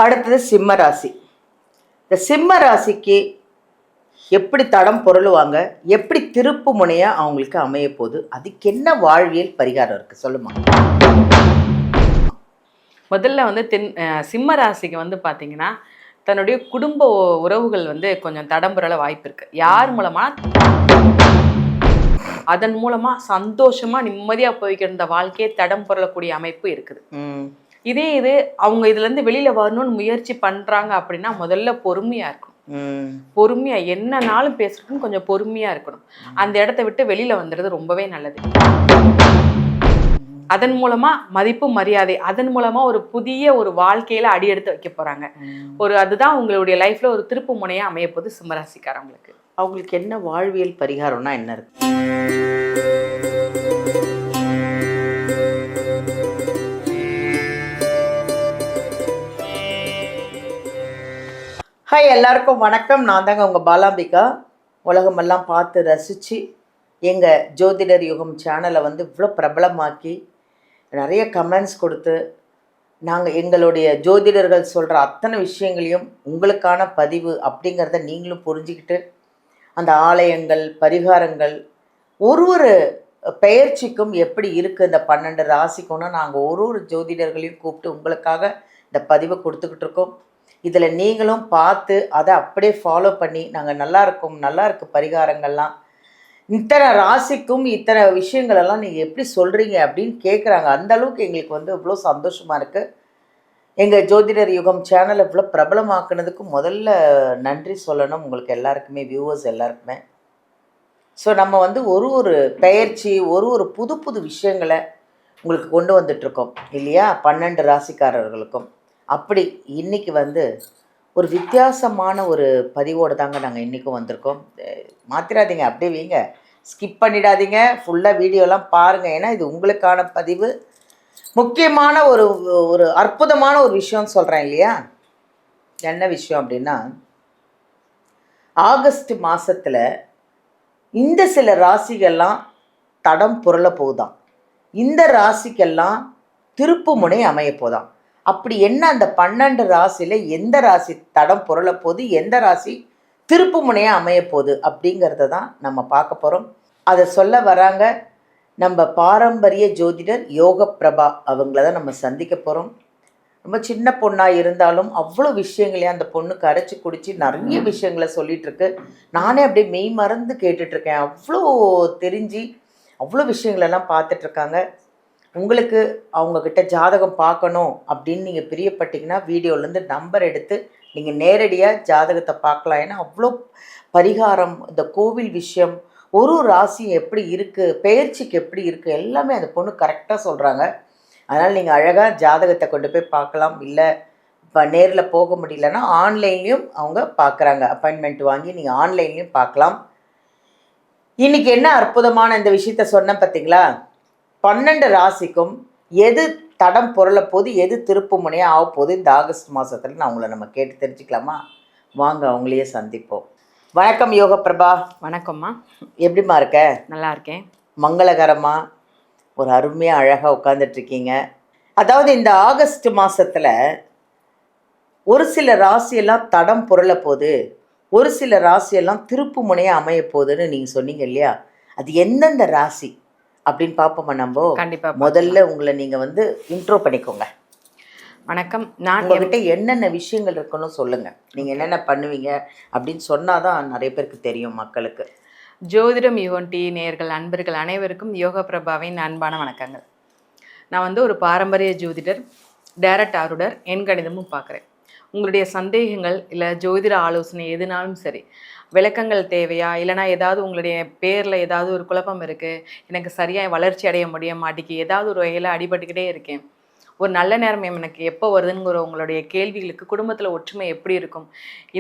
அடுத்தது சிம்ம ராசி. இந்த சிம்ம ராசிக்கு எப்படி தடம் பொருளுவாங்க, எப்படி திருப்பு முனையா அவங்களுக்கு அமைய போகுது, அதுக்கு என்ன வாழ்வியல் பரிகாரம் இருக்கு சொல்லுமா? முதல்ல வந்து சிம்ம ராசிக்கு வந்து பார்த்தீங்கன்னா, தன்னுடைய குடும்ப உறவுகள் வந்து கொஞ்சம் தடம்புரல வாய்ப்பு இருக்கு. யார் மூலமா? அதன் மூலமா சந்தோஷமா நிம்மதியா போய்க்கிருந்த வாழ்க்கையை தடம் புரளக்கூடிய அமைப்பு இருக்குது. இது அவங்க இதுல இருந்து வெளியில வரணும்னு முயற்சி பண்றாங்க அப்படின்னா முதல்ல பொறுமையா இருக்கணும். பொறுமையா என்னன்னாலும் பேசுறதுக்கும் கொஞ்சம் பொறுமையா இருக்கணும். அந்த இடத்த விட்டு வெளியில வந்துடுறது ரொம்பவே நல்லது. அதன் மூலமா மதிப்பு மரியாதை, அதன் மூலமா ஒரு புதிய ஒரு வாழ்க்கையில அடி எடுத்து வைக்க போறாங்க. அதுதான் உங்களுடைய லைஃப்ல ஒரு திருப்பு முனையா அமைய போகுது சிம்மராசிக்காரங்களுக்கு. அவங்களுக்கு என்ன வாழ்வியல் பரிகாரம்னா என்ன இருக்கு? ஹாய், எல்லாருக்கும் வணக்கம். நான் தாங்க உங்கள் பாலாம்பிகா. உலகமெல்லாம் பார்த்து ரசித்து எங்கள் ஜோதிடர் யுகம் சேனலை வந்து இவ்வளோ பிரபலமாக்கி நிறைய கமெண்ட்ஸ் கொடுத்து எங்களுடைய ஜோதிடர்கள் சொல்கிற அத்தனை விஷயங்களையும் உங்களுக்கான பதிவு அப்படிங்கிறத நீங்களும் புரிஞ்சுக்கிட்டு அந்த ஆலயங்கள் பரிகாரங்கள் ஒரு பெயர்ச்சிக்கும் எப்படி இருக்குது இந்த 12 ராசிக்கும்னா நாங்கள் ஒரு ஜோதிடர்களையும் கூப்பிட்டு உங்களுக்காக இந்த பதிவை கொடுத்துக்கிட்டு இருக்கோம். இதில் நீங்களும் பார்த்து அதை அப்படியே ஃபாலோ பண்ணி நாங்கள் நல்லா இருக்குது பரிகாரங்கள்லாம், இத்தனை ராசிக்கும் இத்தனை விஷயங்களெல்லாம் நீங்கள் எப்படி சொல்கிறீங்க அப்படின்னு கேட்குறாங்க. அந்தளவுக்கு எங்களுக்கு வந்து இவ்வளோ சந்தோஷமாக இருக்குது. எங்கள் ஜோதிடர் யுகம் சேனலை இவ்வளோ பிரபலமாக்குனதுக்கு முதல்ல நன்றி சொல்லணும் உங்களுக்கு எல்லாருக்குமே, வியூவர்ஸ் எல்லாருக்குமே. ஸோ நம்ம வந்து ஒரு பெயர்ச்சி ஒரு புது புது விஷயங்களை உங்களுக்கு கொண்டு வந்துட்ருக்கோம் இல்லையா, 12 ராசிக்காரர்களுக்கும். அப்படி இன்றைக்கி வந்து ஒரு வித்தியாசமான ஒரு பதிவோடு தாங்க நாங்கள் இன்றைக்கும் வந்திருக்கோம். மாற்றிடாதீங்க, அப்படியே வீங்க, ஸ்கிப் பண்ணிடாதீங்க, ஃபுல்லாக வீடியோலாம் பாருங்கள். ஏன்னா இது உங்களுக்கான பதிவு. முக்கியமான ஒரு அற்புதமான ஒரு விஷயம் சொல்கிறேன் இல்லையா. என்ன விஷயம் அப்படின்னா, ஆகஸ்ட் மாதத்தில் இந்த சில ராசிகள்லாம் தடம் புரள போகுதாம். இந்த ராசிக்கெல்லாம் திருப்பு முனை அமைய போதாம். அப்படி என்ன அந்த 12 ராசியில் எந்த ராசி தடம் புரள போகுது, எந்த ராசி திருப்பு முனையாக அமைய போகுது அப்படிங்கிறத தான் நம்ம பார்க்க போகிறோம். அதை சொல்ல வராங்க நம்ம பாரம்பரிய ஜோதிடர் யோக பிரபா. அவங்கள தான் நம்ம சந்திக்க போகிறோம். ரொம்ப சின்ன பொண்ணாக இருந்தாலும் அவ்வளோ விஷயங்களையும் அந்த பொண்ணுக்கு அரைச்சி குடித்து நிறைய விஷயங்களை சொல்லிகிட்ருக்கு. நானே அப்படியே மெய் மறந்து கேட்டுட்ருக்கேன். அவ்வளோ தெரிஞ்சு அவ்வளோ விஷயங்களெல்லாம் பார்த்துட்ருக்காங்க. உங்களுக்கு அவங்கக்கிட்ட ஜாதகம் பார்க்கணும் அப்படின்னு நீங்கள் பிரியப்பட்டீங்கன்னா வீடியோலேருந்து நம்பர் எடுத்து நீங்கள் நேரடியாக ஜாதகத்தை பார்க்கலாம். ஏன்னா அவ்வளோ பரிகாரம், இந்த கோவில் விஷயம், ஒரு ராசி எப்படி இருக்குது, பெயர்ச்சிக்கு எப்படி இருக்குது, எல்லாமே அந்த பொண்ணு கரெக்டாக சொல்கிறாங்க. அதனால் நீங்கள் அழகாக ஜாதகத்தை கொண்டு போய் பார்க்கலாம். இல்லை இப்போ நேரில் போக முடியலன்னா ஆன்லைன்லேயும் அவங்க பார்க்குறாங்க. அப்பாயின்மெண்ட் வாங்கி நீங்கள் ஆன்லைன்லேயும் பார்க்கலாம். இன்றைக்கி என்ன அற்புதமான இந்த விஷயத்த சொன்னேன் பார்த்தீங்களா. 12 ராசிக்கும் எது தடம் பொருள போது, எது திருப்பு முனையாக ஆக போகுது இந்த ஆகஸ்ட் மாதத்தில் நான் உங்களை நம்ம கேட்டு தெரிஞ்சுக்கலாமா? வாங்க அவங்களையே சந்திப்போம். வணக்கம் யோக பிரபா. வணக்கம்மா, எப்படிம்மா இருக்க? நல்லா இருக்கேன். மங்களகரமாக ஒரு அருமையாக அழகாக உட்காந்துட்ருக்கீங்க. அதாவது இந்த ஆகஸ்ட் மாதத்தில் ஒரு சில ராசியெல்லாம் தடம் புரள போகுது, ஒரு சில ராசியெல்லாம் திருப்பு முனையாக அமைய போகுதுன்னு நீங்கள் சொன்னீங்க இல்லையா. அது எந்தெந்த ராசி அப்படின்னு பார்ப்போமா நம்ம? கண்டிப்பாக. முதல்ல உங்களை நீங்கள் வந்து இன்ட்ரோ பண்ணிக்கோங்க. வணக்கம். நான் உங்ககிட்ட என்னென்ன விஷயங்கள் இருக்குன்னு சொல்லுங்கள். நீங்கள் என்னென்ன பண்ணுவீங்க அப்படின்னு சொன்னால் தான் நிறைய பேருக்கு தெரியும் மக்களுக்கு. ஜோதிடம் யுகம் டி நேயர்கள் அன்பர்கள் அனைவருக்கும் யோக பிரபாவின் அன்பான வணக்கங்கள். நான் வந்து ஒரு பாரம்பரிய ஜோதிடர், டைரக்ட் ஆருடர், எண் கணிதமும் பார்க்குறேன். உங்களுடைய சந்தேகங்கள் இல்லை ஜோதிட ஆலோசனை எதுனாலும் சரி, விளக்கங்கள் தேவையா, இல்லைனா ஏதாவது உங்களுடைய பேரில் ஏதாவது ஒரு குழப்பம் இருக்குது, எனக்கு சரியாக வளர்ச்சி அடைய முடிய மாட்டேங்கி, ஏதாவது ஒரு வகையில் அடிபட்டுக்கிட்டே இருக்கேன், ஒரு நல்ல நேரம் எனக்கு எப்போ வருதுங்கிற உங்களுடைய கேள்விகளுக்கு, குடும்பத்தில் ஒற்றுமை எப்படி இருக்கும்,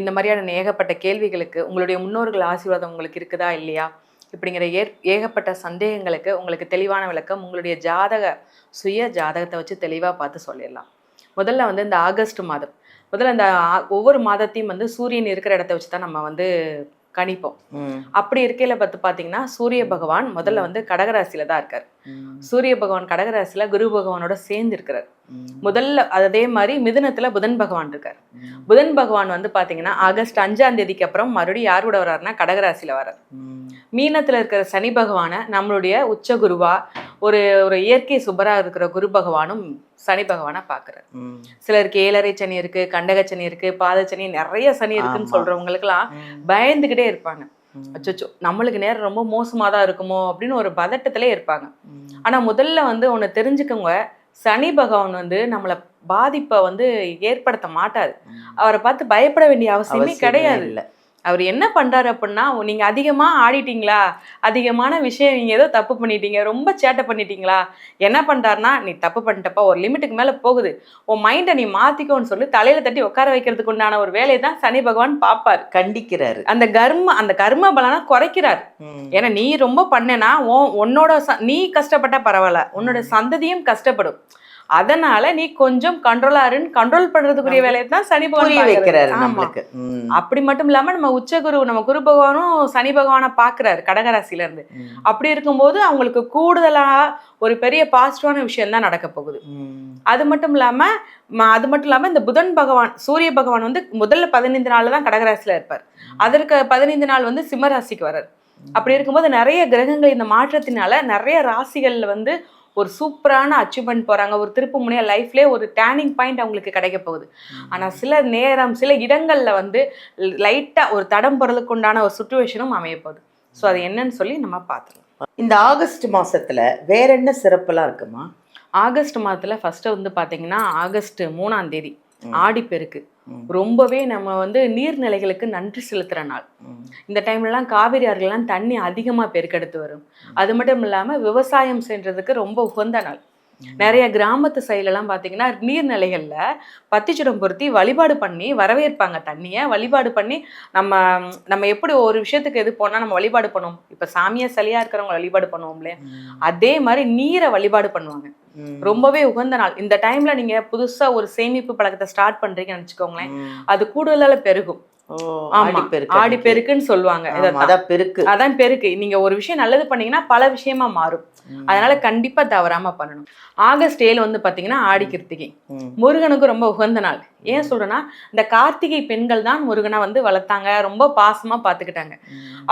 இந்த மாதிரியான ஏகப்பட்ட கேள்விகளுக்கு உங்களுடைய முன்னோர்கள் ஆசீர்வாதம் உங்களுக்கு இருக்குதா இல்லையா, இப்படிங்கிற ஏகப்பட்ட சந்தேகங்களுக்கு உங்களுக்கு தெளிவான விளக்கம் உங்களுடைய சுய ஜாதகத்தை வச்சு தெளிவாக பார்த்து சொல்லிடலாம். முதல்ல வந்து இந்த ஆகஸ்ட் மாதம், முதல்ல இந்த ஒவ்வொரு மாதத்தையும் வந்து சூரியன் இருக்கிற இடத்த வச்சு தான் நம்ம வந்து கணிப்போம். அப்படி இருக்கையில பார்த்தீங்கன்னா சூரிய பகவான் முதல்ல வந்து கடகராசியில தான் இருக்கார். சூரிய பகவான் கடகராசியில குரு பகவானோட சேர்ந்து இருக்கிறார். முதல்ல அதே மாதிரி மிதுனத்துல புதன் பகவான் இருக்கார். புதன் பகவான் வந்து பாத்தீங்கன்னா ஆகஸ்ட் 5ஆம் தேதிக்கு அப்புறம் மறுபடியும் யாரோட வர்றாருன்னா கடகராசியில வர்றார். மீனத்துல இருக்கிற சனி பகவானை நம்மளுடைய உச்ச குருவா ஒரு ஒரு இயற்கை சுபரா இருக்கிற குரு பகவானும் சனி பகவானை பாக்குறாரு. சிலருக்கு 7.5 சனி இருக்கு, கண்டக சனி இருக்கு, பாத சனி, நிறைய சனி இருக்குன்னு சொல்றவங்களுக்கு எல்லாம் பயந்துகிட்டே இருப்பாங்க. அச்சோ நம்மளுக்கு நேரம் ரொம்ப மோசமா தான் இருக்குமோ அப்படின்னு ஒரு பதட்டத்திலே இருப்பாங்க. ஆனா முதல்ல வந்து ஒண்ணு தெரிஞ்சுக்கோங்க, சனி பகவான் வந்து நம்மளை பாதிப்பை வந்து ஏற்படுத்த மாட்டாரு. அவரை பார்த்து பயப்பட வேண்டிய அவசியமே கிடையாது. அவர் என்ன பண்றாரு அப்படின்னா, நீங்க அதிகமா ஆடிட்டீங்களா, அதிகமான விஷயம் நீங்க ஏதோ தப்பு பண்ணிட்டீங்க, ரொம்ப சேட்டை பண்ணிட்டீங்களா, என்ன பண்றாருன்னா, நீ தப்பு பண்ணிட்டப்பா, ஒரு லிமிட்டுக்கு மேல போகுது, உன் மைண்டை நீ மாத்திக்கோன்னு சொல்லி தலையில தட்டி உட்கார வைக்கிறதுக்கு உண்டான ஒரு வேலையை தான் சனி பகவான் பாப்பாரு, கண்டிக்கிறாரு. அந்த கர்ம பலனை குறைக்கிறாரு. ஏன்னா நீ ரொம்ப பண்ணனா உன்னோட நீ கஷ்டப்பட்டா பரவாயில்ல, உன்னோட சந்ததியும் கஷ்டப்படும். அதனால நீ கொஞ்சம் கண்ட்ரோல் பண்றதுக்குரிய வேலையை தான் சனி பகவான் வைக்கிறாரு. அப்படி மட்டும் இல்லாம நம்ம உச்சகுரு, நம்ம குரு பகவானும் சனி பகவானை பாக்குறாரு கடகராசில இருந்து. அப்படி இருக்கும்போது அவங்களுக்கு கூடுதலா ஒரு பெரிய பாசிட்டிவான விஷயம் தான் நடக்க போகுது. அது மட்டும் இல்லாம இந்த புதன் பகவான், சூரிய பகவான் வந்து முதல்ல 15 நாள் தான் கடகராசில இருப்பார். அதற்கு 15 நாள் வந்து சிம்ம ராசிக்கு வர்றாரு. அப்படி இருக்கும்போது நிறைய கிரகங்கள் இந்த மாற்றத்தினால நிறைய ராசிகள்ல வந்து ஒரு சூப்பரான அச்சீவ்மெண்ட் போறாங்க. ஒரு திருப்பு முனையா லைஃப்லேயே ஒரு டேர்னிங் பாயிண்ட் அவங்களுக்கு கிடைக்க போகுது. ஆனா சில இடங்கள்ல வந்து லைட்டா ஒரு தடம் பொருளுக்கு உண்டான ஒரு சுச்சுவேஷனும் அமைய போகுது. ஸோ அது என்னன்னு சொல்லி நம்ம பார்த்துக்கலாம். இந்த ஆகஸ்ட் மாசத்துல வேற என்ன சிறப்புலாம் இருக்குமா? ஆகஸ்ட் மாதத்துல ஃபர்ஸ்ட் வந்து பாத்தீங்கன்னா ஆகஸ்ட் 3ஆம் தேதி ஆடிப்பெருக்கு. ரொம்பவே நம்ம வந்து நீர்நிலைகளுக்கு நன்றி செலுத்துற நாள். இந்த டைம்லலாம் காவிரி ஆறுகள்லாம் தண்ணி அதிகமா பெருக்கெடுத்து வரும். அது மட்டும் இல்லாம விவசாயம் செய்யறதுக்கு ரொம்ப உகந்த நாள். நிறைய கிராமத்து சைட்லலாம் பார்த்தீங்கன்னா நீர்நிலைகள்ல பத்திச்சுடம் பொருத்தி வழிபாடு பண்ணி வரவேற்பாங்க. தண்ணியை வழிபாடு பண்ணி நம்ம நம்ம எப்படி ஒரு விஷயத்துக்கு எது போனால் நம்ம வழிபாடு பண்ணுவோம், இப்போ சாமியா சிலையா இருக்கிறவங்க வழிபாடு பண்ணுவோம் இல்லையா, அதே மாதிரி நீரை வழிபாடு பண்ணுவாங்க. ரொம்பவே உகந்த நாள். இந்த டைம்ல நீங்க புதுசா ஒரு சேமிப்பு பழக்கத்தை ஸ்டார்ட் பண்றீங்கன்னு வச்சுக்கோங்களேன், அது கூடுதலால பெருகும். ஆடிப்பெருக்குன்னு சொல்லுவாங்க. அதான் பெருக்கு. நீங்க ஒரு விஷயம் நல்லது பண்ணீங்கன்னா பல விஷயமா மாறும். அதனால கண்டிப்பா தவறாம பண்ணணும். ஆகஸ்ட் 7 வந்து பாத்தீங்கன்னா ஆடி கிருத்திகை, முருகனுக்கு ரொம்ப உகந்த நாள். ஏன் சொல்றேன்னா, இந்த கார்த்திகை பெண்கள் தான் முருகனை வந்து வளர்த்தாங்க, ரொம்ப பாசமா பாத்துக்கிட்டாங்க.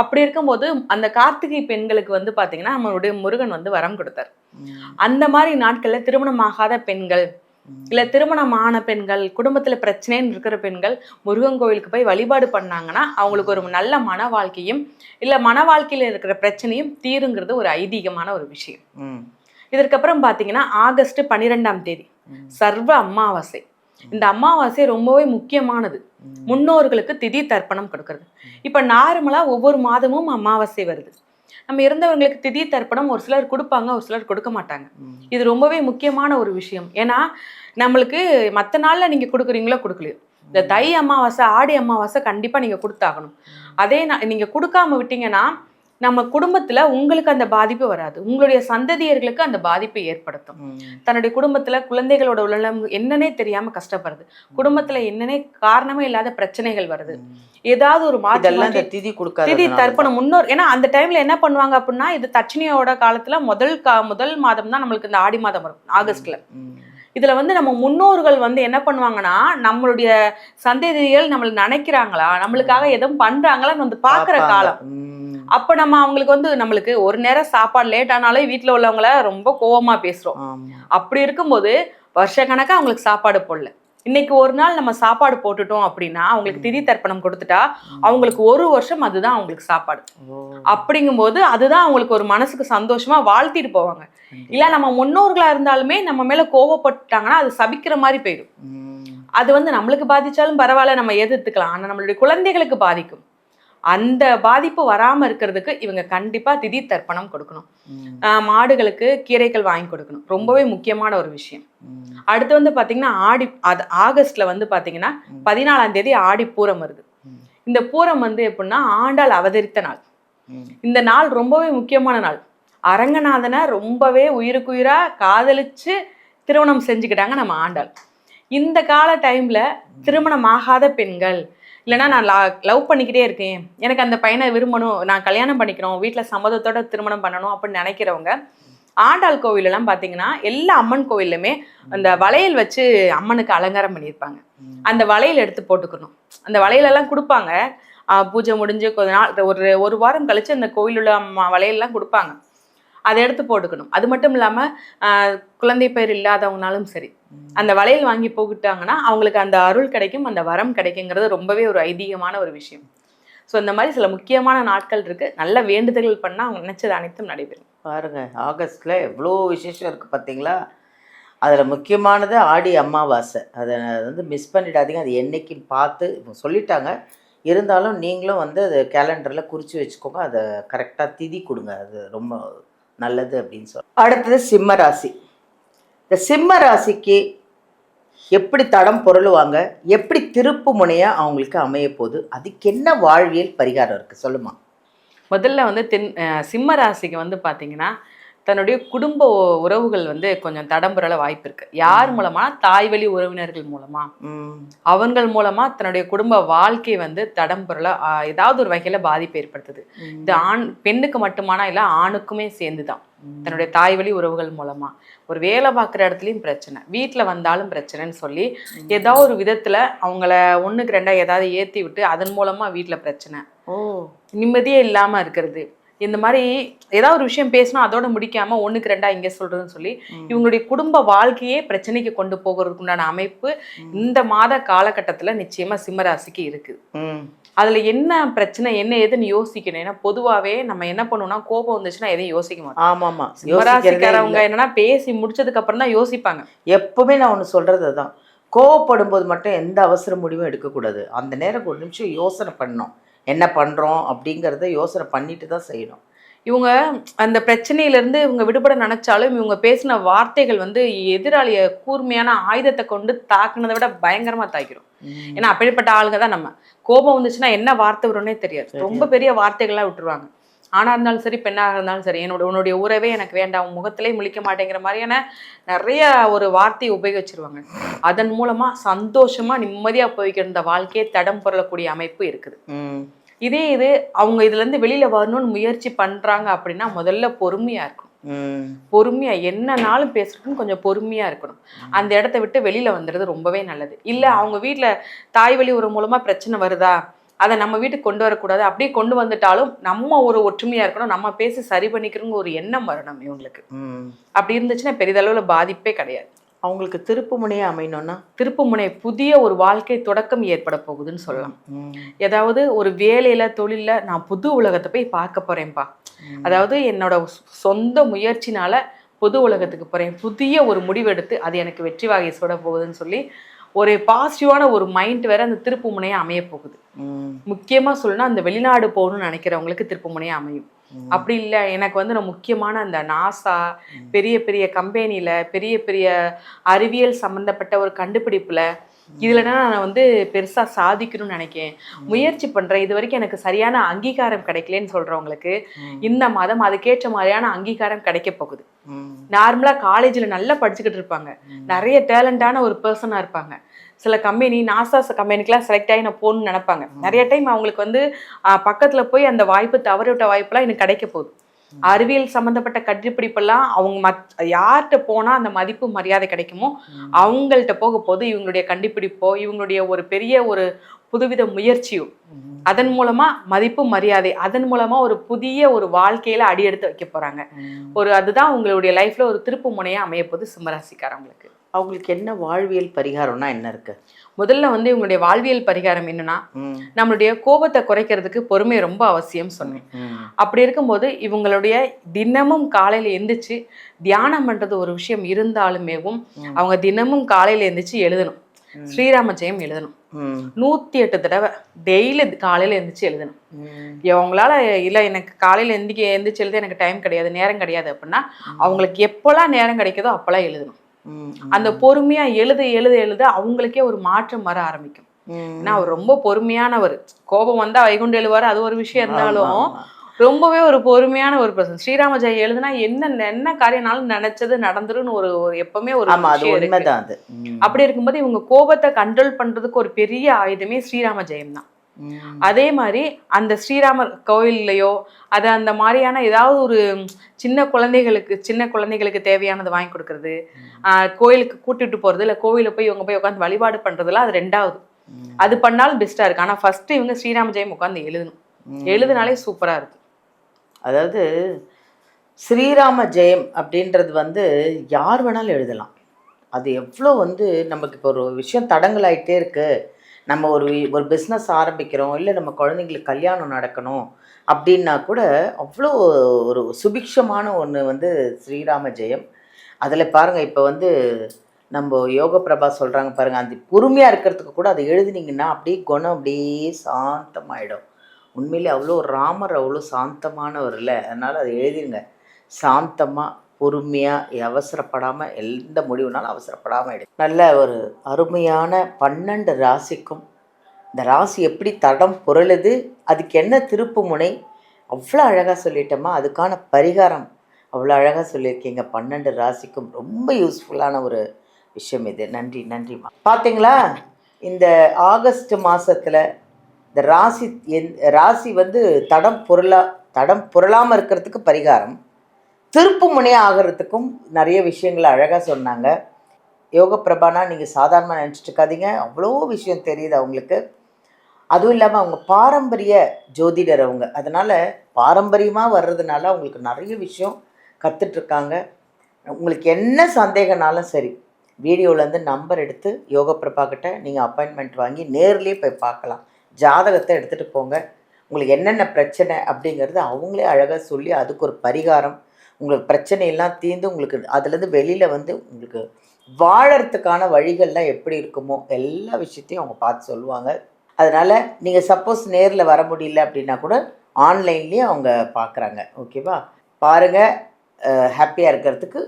அப்படி இருக்கும்போது அந்த கார்த்திகை பெண்களுக்கு வந்து பாத்தீங்கன்னா நம்மளுடைய முருகன் வந்து வரம் கொடுத்தார். அந்த மாதிரி நாட்கள்ல திருமணமாகாத பெண்கள், இல்ல திருமணமான பெண்கள், குடும்பத்துல பிரச்சனைன்னு இருக்கிற பெண்கள் முருகன் கோவிலுக்கு போய் வழிபாடு பண்ணாங்கன்னா அவங்களுக்கு ஒரு நல்ல மன வாழ்க்கையும், இல்ல மன வாழ்க்கையில இருக்கிற பிரச்சனையும் தீருங்கிறது ஒரு ஐதீகமான ஒரு விஷயம். இதற்கப்புறம் பாத்தீங்கன்னா ஆகஸ்ட் 12ஆம் தேதி சர்வ அமாவாசை. இந்த அமாவாசை ரொம்பவே முக்கியமானது. முன்னோர்களுக்கு திதி தர்ப்பணம் கொடுக்கறது. இப்ப நார்மலா ஒவ்வொரு மாதமும் அமாவாசை வருது. நம்ம இறந்தவங்களுக்கு திதி தர்ப்பணம் ஒரு சிலர் கொடுப்பாங்க, ஒரு சிலர் கொடுக்க மாட்டாங்க. இது ரொம்பவே முக்கியமான ஒரு விஷயம். ஏன்னா நம்மளுக்கு மற்ற நாள்ல நீங்க கொடுக்குறீங்களோ கொடுக்கலையோ, இந்த தை அமாவாசை ஆடி அமாவாசை கண்டிப்பா நீங்க கொடுத்தாகணும். அதே நீங்க கொடுக்காம விட்டீங்கன்னா நம்ம குடும்பத்துல உங்களுக்கு அந்த பாதிப்பு வராது, உங்களுடைய சந்ததியர்களுக்கு அந்த பாதிப்பை ஏற்படுத்தும். தன்னுடைய குடும்பத்துல குழந்தைகளோட உடலம் என்னன்னே தெரியாம கஷ்டப்படுறது, குடும்பத்துல என்னன்னே காரணமே இல்லாத பிரச்சனைகள் வருது, ஏதாவது ஒரு திதி தர்ப்பணம் முன்னோர். ஏன்னா அந்த டைம்ல என்ன பண்ணுவாங்க அப்படின்னா, இது தட்சிணியோட காலத்துல முதல் மாதம் தான் நம்மளுக்கு இந்த ஆடி மாதம் வரும் ஆகஸ்ட்ல. இதுல வந்து நம்ம முன்னோர்கள் வந்து என்ன பண்ணுவாங்கன்னா, நம்மளுடைய சந்ததிகள் நம்மளுக்கு நினைக்கிறாங்களா, நம்மளுக்காக எதுவும் பண்றாங்களான்னு வந்து பாக்குற காலம். அப்ப நம்ம அவங்களுக்கு வந்து நம்மளுக்கு ஒரு நேரம் சாப்பாடு லேட் ஆனாலே வீட்டுல உள்ளவங்கள ரொம்ப கோவமா பேசுறோம். அப்படி இருக்கும்போது வருஷக்கணக்கா அவங்களுக்கு சாப்பாடு போடல, இன்னைக்கு ஒரு நாள் நம்ம சாப்பாடு போட்டுட்டோம் அப்படின்னா அவங்களுக்கு திதி தர்ப்பணம் கொடுத்துட்டா அவங்களுக்கு ஒரு வருஷம் அதுதான் அவங்களுக்கு சாப்பாடு. அப்படிங்கும்போது அதுதான் அவங்களுக்கு ஒரு மனசுக்கு சந்தோஷமா வாழ்த்திட்டு போவாங்க. இல்ல நம்ம முன்னோர்களா இருந்தாலுமே நம்ம மேல கோவப்பட்டாங்கன்னா அது சபிக்கிற மாதிரி போயிடும். அது வந்து நம்மளுக்கு பாதிச்சாலும் பரவாயில்ல, நம்ம எதிர்த்துக்கலாம். ஆனா நம்மளுடைய குழந்தைகளுக்கு பாதிக்கும். அந்த பாதிப்பு வராம இருக்கிறதுக்கு இவங்க கண்டிப்பா திதி தர்ப்பணம் கொடுக்கணும். மாடுகளுக்கு கீரைகள் வாங்கி கொடுக்கணும், ரொம்பவே முக்கியமான ஒரு விஷயம். அடுத்து வந்து பாத்தீங்கன்னா ஆகஸ்ட்ல வந்து பாத்தீங்கன்னா 14ஆம் தேதி ஆடி பூரம் வருது. இந்த பூரம் வந்து எப்படின்னா ஆண்டாள் அவதரித்த நாள். இந்த நாள் ரொம்பவே முக்கியமான நாள். அரங்கநாதனை ரொம்பவே உயிருக்குயிரா காதலிச்சு திருமணம் செஞ்சுக்கிட்டாங்க நம்ம ஆண்டாள். இந்த கால டைம்ல திருமணம் ஆகாத பெண்கள், இல்லைன்னா நான் லவ் பண்ணிக்கிட்டே இருக்கேன், எனக்கு அந்த பையனை விரும்பணும், நான் கல்யாணம் பண்ணிக்கிறோம், வீட்டில் சம்மதத்தோட திருமணம் பண்ணணும் அப்படின்னு நினைக்கிறவங்க ஆண்டாள் கோவிலெல்லாம் பார்த்தீங்கன்னா எல்லா அம்மன் கோவில்லுமே அந்த வளையல் வச்சு அம்மனுக்கு அலங்காரம் பண்ணியிருப்பாங்க. அந்த வளையல் எடுத்து போட்டுக்கணும். அந்த வளையலெல்லாம் கொடுப்பாங்க. பூஜை முடிஞ்சு கொஞ்ச நாள் ஒரு வாரம் கழிச்சு அந்த கோவில் உள்ள வளையல்லாம் கொடுப்பாங்க. அதை எடுத்து போட்டுக்கணும். அது மட்டும் இல்லாமல் குழந்தை பேர் இல்லாதவங்கனாலும் சரி அந்த வளையல் வாங்கி போட்டுட்டாங்கன்னா அவங்களுக்கு அந்த அருள் கிடைக்கும், அந்த வரம் கிடைக்குங்கிறது ரொம்பவே ஒரு ஐதீகமான ஒரு விஷயம். ஸோ இந்த மாதிரி சில முக்கியமான நாட்கள் இருக்குது. நல்ல வேண்டுதல்கள் பண்ணால் அவங்க நினச்சது அனைத்தும் நடைபெறும். பாருங்க, ஆகஸ்ட்டில் எவ்வளோ விசேஷம் இருக்குது பார்த்தீங்களா? அதில் முக்கியமானது ஆடி அமாவாசை. அதை வந்து மிஸ் பண்ணிடாதீங்க. அது என்னைக்குன்னு பார்த்து சொல்லிட்டாங்க. இருந்தாலும் நீங்களும் வந்து அது கேலண்டரில் குறித்து வச்சுக்கோங்க. அதை கரெக்டாக திதி கொடுங்க. அது ரொம்ப நல்லது அப்படின்னு சொல்லி. அடுத்தது சிம்ம ராசி. இந்த சிம்ம ராசிக்கு எப்படி தடம் பொருளுவாங்க, எப்படி திருப்பு முனையாக அவங்களுக்கு அமைய போகுது, அதுக்கு என்ன வாழ்வியல் பரிகாரம் இருக்குது சொல்லுமா? முதல்ல வந்து சிம்ம ராசிக்கு வந்து பார்த்தீங்கன்னா தன்னுடைய குடும்ப உறவுகள் வந்து கொஞ்சம் தடம்புரல வாய்ப்பு இருக்கு. யார் மூலமா? தாய் வழி உறவினர்கள் மூலமா, அவங்கள் மூலமா தன்னுடைய குடும்ப வாழ்க்கை வந்து தடம்புரல ஏதாவது ஒரு வகையில பாதிப்பு ஏற்படுத்துது. இது பெண்ணுக்கு மட்டுமானா இல்லை, ஆணுக்குமே சேர்ந்துதான். தன்னுடைய தாய் வழி உறவுகள் மூலமா ஒரு வேலை பார்க்குற இடத்துலையும் பிரச்சனை, வீட்டில் வந்தாலும் பிரச்சனைன்னு சொல்லி ஏதாவது ஒரு விதத்துல அவங்கள 1க்கு 2 ஏதாவது ஏற்றி விட்டு அதன் மூலமா வீட்டில் பிரச்சனை, நிம்மதியே இல்லாம இருக்கிறது. இந்த மாதிரி ஏதாவது ஒரு விஷயம் பேசினா அதோட முடிக்காம 1க்கு 2 இங்கே சொல்றதுன்னு சொல்லி இவங்களுடைய குடும்ப வாழ்க்கையே பிரச்சனைக்கு கொண்டு போகிறதுக்கு உண்டான அமைப்பு இந்த மாத காலகட்டத்துல நிச்சயமா சிம்மராசிக்கு இருக்கு. அதுல என்ன பிரச்சனை என்ன ஏதுன்னு யோசிக்கணும். ஏன்னா பொதுவாவே நம்ம என்ன பண்ணுவோம்னா கோபம் வந்துச்சுன்னா எதையும் யோசிக்க மாட்டோம். ஆமாமா, சிம்மராசிக்காரவங்க என்னன்னா பேசி முடிச்சதுக்கு அப்புறம் தான் யோசிப்பாங்க. எப்பவுமே நான் ஒன்று சொல்றது தான், கோவப்படும் போது மட்டும் எந்த அவசர முடிவும் எடுக்கக்கூடாது. அந்த நேரம் ஒரு நிமிஷம் யோசனை பண்ணணும், என்ன பண்ணுறோம் அப்படிங்கிறத யோசனை பண்ணிட்டு தான் செய்யணும். இவங்க அந்த பிரச்சனையிலேருந்து இவங்க விடுபட நினைச்சாலும் இவங்க பேசின வார்த்தைகள் வந்து எதிராளிய கூர்மையான ஆயுதத்தை கொண்டு தாக்குனதை விட பயங்கரமா தாக்கிடும். ஏன்னா அப்படிப்பட்ட ஆளுங்க தான் நம்ம. கோபம் வந்துச்சுன்னா என்ன வார்த்தை வரும்னே தெரியாது, ரொம்ப பெரிய வார்த்தைகள்லாம் விட்டுருவாங்க. ஆணாக இருந்தாலும் சரி பெண்ணாக இருந்தாலும் சரி, உன்னுடைய உறவே எனக்கு வேண்டாம், முகத்திலே முழிக்க மாட்டேங்கிற மாதிரியான நிறைய ஒரு வார்த்தையை உபயோகிச்சிருவாங்க. அதன் மூலமா சந்தோஷமா நிம்மதியா போய்க்கிற வாழ்க்கையை தடம் பொருளக்கூடிய அமைப்பு இருக்குது. இது அவங்க இதுல இருந்து வெளியில வரணும்னு முயற்சி பண்றாங்க அப்படின்னா முதல்ல பொறுமையா இருக்கணும். பொறுமையா என்னன்னாலும் பேசுறதுன்னு கொஞ்சம் பொறுமையா இருக்கணும். அந்த இடத்த விட்டு வெளியில வந்துடுறது ரொம்பவே நல்லது. இல்ல அவங்க வீட்டுல தாய் வழி உறவு மூலமா பிரச்சனை வருதா, அதை நம்ம வீட்டுக்கு கொண்டு வரக்கூடாது, அப்படியே கொண்டு வந்துட்டாலும் நம்ம ஒரு ஒற்றுமையா இருக்கணும், நம்ம பேசி சரி பண்ணிக்கிறோங்க ஒரு எண்ணம் வரணும் இவங்களுக்கு. அப்படி இருந்துச்சுன்னா பெரிதளவுல பாதிப்பே கிடையாது. அவங்களுக்கு திருப்பு முனையே அமையணும்னா திருப்பு முனை புதிய ஒரு வாழ்க்கை தொடக்கம் ஏற்பட போகுதுன்னு சொல்லலாம். ஏதாவது ஒரு வேலையில தொழில நான் புது உலகத்தை போய் பார்க்க போறேன்ப்பா, அதாவது என்னோட சொந்த முயற்சினால புது உலகத்துக்கு போறேன், புதிய ஒரு முடிவெடுத்து அது எனக்கு வெற்றி வாகை சுட போகுதுன்னு சொல்லி ஒரு பாசிட்டிவான ஒரு மைண்ட் வேற அந்த திருப்பு முனையை அமைய போகுது. முக்கியமா சொல்லணும்னா அந்த வெளிநாடு போகணும்னு நினைக்கிறவங்களுக்கு திருப்பு முனையை அமையும். அப்படி இல்லை எனக்கு வந்து நான் முக்கியமான அந்த நாசா பெரிய பெரிய கம்பெனியில பெரிய பெரிய அறிவியல் சம்பந்தப்பட்ட ஒரு கண்டுபிடிப்புல இதுலனா நான் வந்து பெருசா சாதிக்கணும்னு நினைக்கிறேன், முயற்சி பண்றேன், இது வரைக்கும் எனக்கு சரியான அங்கீகாரம் கிடைக்கலன்னு சொல்றவங்களுக்கு இந்த மாதம் அதுக்கேற்ற மாதிரியான அங்கீகாரம் கிடைக்க போகுது. நார்மலா காலேஜ்ல நல்லா படிச்சுக்கிட்டு இருப்பாங்க, நிறைய டேலண்டான ஒரு பர்சனா இருப்பாங்க. சில கம்பெனி நாசா கம்பெனிக்கெலாம் செலக்ட் ஆகி நான் போகணும்னு நினைப்பாங்க. நிறைய டைம் அவங்களுக்கு வந்து பக்கத்துல போய் அந்த வாய்ப்பு தவறிவிட்ட வாய்ப்பெல்லாம் எனக்கு கிடைக்க போகுது. அறிவியல் சம்பந்தப்பட்ட கண்டுபிடிப்பெல்லாம் அவங்க யார்கிட்ட போனா அந்த மதிப்பு மரியாதை கிடைக்குமோ அவங்கள்ட்ட போக போது இவங்களுடைய கண்டுபிடிப்போ இவங்களுடைய ஒரு பெரிய ஒரு புதுவித முயற்சியோ அதன் மூலமா மதிப்பு மரியாதை, அதன் மூலமா ஒரு புதிய ஒரு வாழ்க்கையில அடி எடுத்து வைக்க போறாங்க. அதுதான் உங்களுடைய லைஃப்ல ஒரு திருப்பு முனையா அமைய போது சிம்மராசிக்காரங்களுக்கு. அவங்களுக்கு என்ன வாழ்வியல் பரிகாரம்னா என்ன இருக்கு? முதல்ல வந்து இவங்களுடைய வாழ்வியல் பரிகாரம் என்னன்னா, நம்மளுடைய கோபத்தை குறைக்கிறதுக்கு பொறுமை ரொம்ப அவசியம் சொன்னேன். அப்படி இருக்கும்போது இவங்களுடைய தினமும் காலையில எந்திரிச்சு தியானம் பண்றது ஒரு விஷயம் இருந்தாலுமேவும் அவங்க தினமும் காலையில எந்திரிச்சு எழுதணும், ஸ்ரீராம ஜெயம் எழுதணும் 108 தடவை டெய்லி காலையில எந்திரிச்சு எழுதணும். அவங்களால இல்லை எனக்கு காலையில எந்திரிச்சு எழுத எனக்கு டைம் கிடையாது, நேரம் கிடையாது அப்படின்னா அவங்களுக்கு எப்போல்லாம் நேரம் கிடைக்குதோ அப்பெல்லாம் எழுதணும். அந்த பொறுமையா எழுத எழுத எழுத அவங்களுக்கே ஒரு மாற்றம் வர ஆரம்பிக்கும். ஏன்னா அவர் ரொம்ப பொறுமையானவர், கோபம் வந்தா வைகுண்டம் எழுவாரு, அது ஒரு விஷயம் இருந்தாலும் ரொம்பவே ஒரு பொறுமையான ஒரு பர்சன். ஸ்ரீராம ஜெயம் எழுதுனா என்ன காரியம்னாலும் நினைச்சது நடந்துருன்னு ஒரு எப்பவுமே ஒரு விஷயம் இருக்கு. அப்படி இருக்கும்போது இவங்க கோபத்தை கண்ட்ரோல் பண்றதுக்கு ஒரு பெரிய ஆயுதமே ஸ்ரீராம ஜெயம் தான். அதே மாதிரி அந்த ஸ்ரீராமர் கோயில்லையோ அது அந்த மாதிரியான ஏதாவது ஒரு சின்ன குழந்தைகளுக்கு தேவையானது வாங்கி கொடுக்கறது, கோயிலுக்கு கூட்டிட்டு போறது, இல்லை கோவிலில் போய் இவங்க போய் உட்காந்து வழிபாடு பண்றதுலாம் அது ரெண்டாவது. அது பண்ணாலும் பெஸ்ட்டாக இருக்கு. ஆனால் ஃபர்ஸ்ட் இவங்க ஸ்ரீராம ஜெயம் உட்காந்து எழுதணும். எழுதுனாலே சூப்பராக இருக்கும். அதாவது ஸ்ரீராம ஜெயம் அப்படின்றது வந்து யார் வேணாலும் எழுதலாம். அது எவ்வளோ வந்து நமக்கு இப்போ ஒரு விஷயம் தடங்கலாயிட்டே இருக்குது, நம்ம ஒரு பிஸ்னஸ் ஆரம்பிக்கிறோம், இல்லை நம்ம குழந்தைங்களுக்கு கல்யாணம் நடக்கணும் அப்படின்னா கூட அவ்வளோ ஒரு சுபிக்ஷமான ஒன்று வந்து ஸ்ரீராம ஜெயம். அதில் பாருங்கள், இப்போ வந்து நம்ம யோக பிரபா சொல்கிறாங்க பாருங்கள், அந்த பொறுமையாக இருக்கிறதுக்கு கூட அதை எழுதுனீங்கன்னா அப்படியே குணம் அப்படியே சாந்தமாயிடும். உண்மையிலே அவ்வளோ ராமர் அவ்வளோ சாந்தமானவர் இல்லை, அதனால் அதை எழுதிருங்க. சாந்தமாக பொறுமையாக அவசரப்படாமல் எந்த முடிவுனாலும் அவசரப்படாமல் எடு. நல்ல ஒரு அருமையான 12 ராசிக்கும் இந்த ராசி எப்படி தடம் புரளுது, அதுக்கு என்ன திருப்பு முனை, அவ்வளோ அழகாக சொல்லிட்டோமா. அதுக்கான பரிகாரம் அவ்வளோ அழகாக சொல்லியிருக்கீங்க. 12 ராசிக்கும் ரொம்ப யூஸ்ஃபுல்லான ஒரு விஷயம் இது. நன்றி நன்றிம்மா. பார்த்தீங்களா, இந்த ஆகஸ்ட் மாதத்தில் இந்த ராசி வந்து தடம் புரளாமல் இருக்கிறதுக்கு பரிகாரம், திருப்பு முனையாக ஆகிறதுக்கும் நிறைய விஷயங்களை அழகாக சொன்னாங்க. யோக பிரபானா நீங்கள் சாதாரணமாக நினச்சிட்டு இருக்காதீங்க, அவ்வளோ விஷயம் தெரியுது அவங்களுக்கு. அதுவும் இல்லாமல் அவங்க பாரம்பரிய ஜோதிடர் அவங்க, அதனால் பாரம்பரியமாக வர்றதுனால அவங்களுக்கு நிறைய விஷயம் கற்றுட்ருக்காங்க. உங்களுக்கு என்ன சந்தேகனாலும் சரி, வீடியோவிலேருந்து நம்பர் எடுத்து யோக பிரபா கிட்ட நீங்கள் அப்பாயின்மெண்ட் வாங்கி நேர்லேயே போய் பார்க்கலாம். ஜாதகத்தை எடுத்துகிட்டு போங்க. உங்களுக்கு என்னென்ன பிரச்சனை அப்படிங்கிறது அவங்களே அழகாக சொல்லி அதுக்கு ஒரு பரிகாரம், உங்களுக்கு பிரச்சனையெல்லாம் தீர்ந்து உங்களுக்கு அதுலேருந்து வெளியில் வந்து உங்களுக்கு வாழறதுக்கான வழிகள்லாம் எப்படி இருக்குமோ எல்லா விஷயத்தையும் அவங்க பார்த்து சொல்லுவாங்க. அதனால் நீங்கள் சப்போஸ் நேரில் வர முடியல அப்படின்னா கூட ஆன்லைன்லேயே அவங்க பார்க்குறாங்க. ஓகேவா, பாருங்கள். ஹாப்பியாக இருக்கிறதுக்கு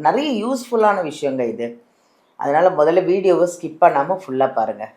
நிறைய யூஸ்ஃபுல்லான விஷயங்க இது. அதனால் முதல்ல வீடியோவை ஸ்கிப் பண்ணாமல் ஃபுல்லாக பாருங்கள்.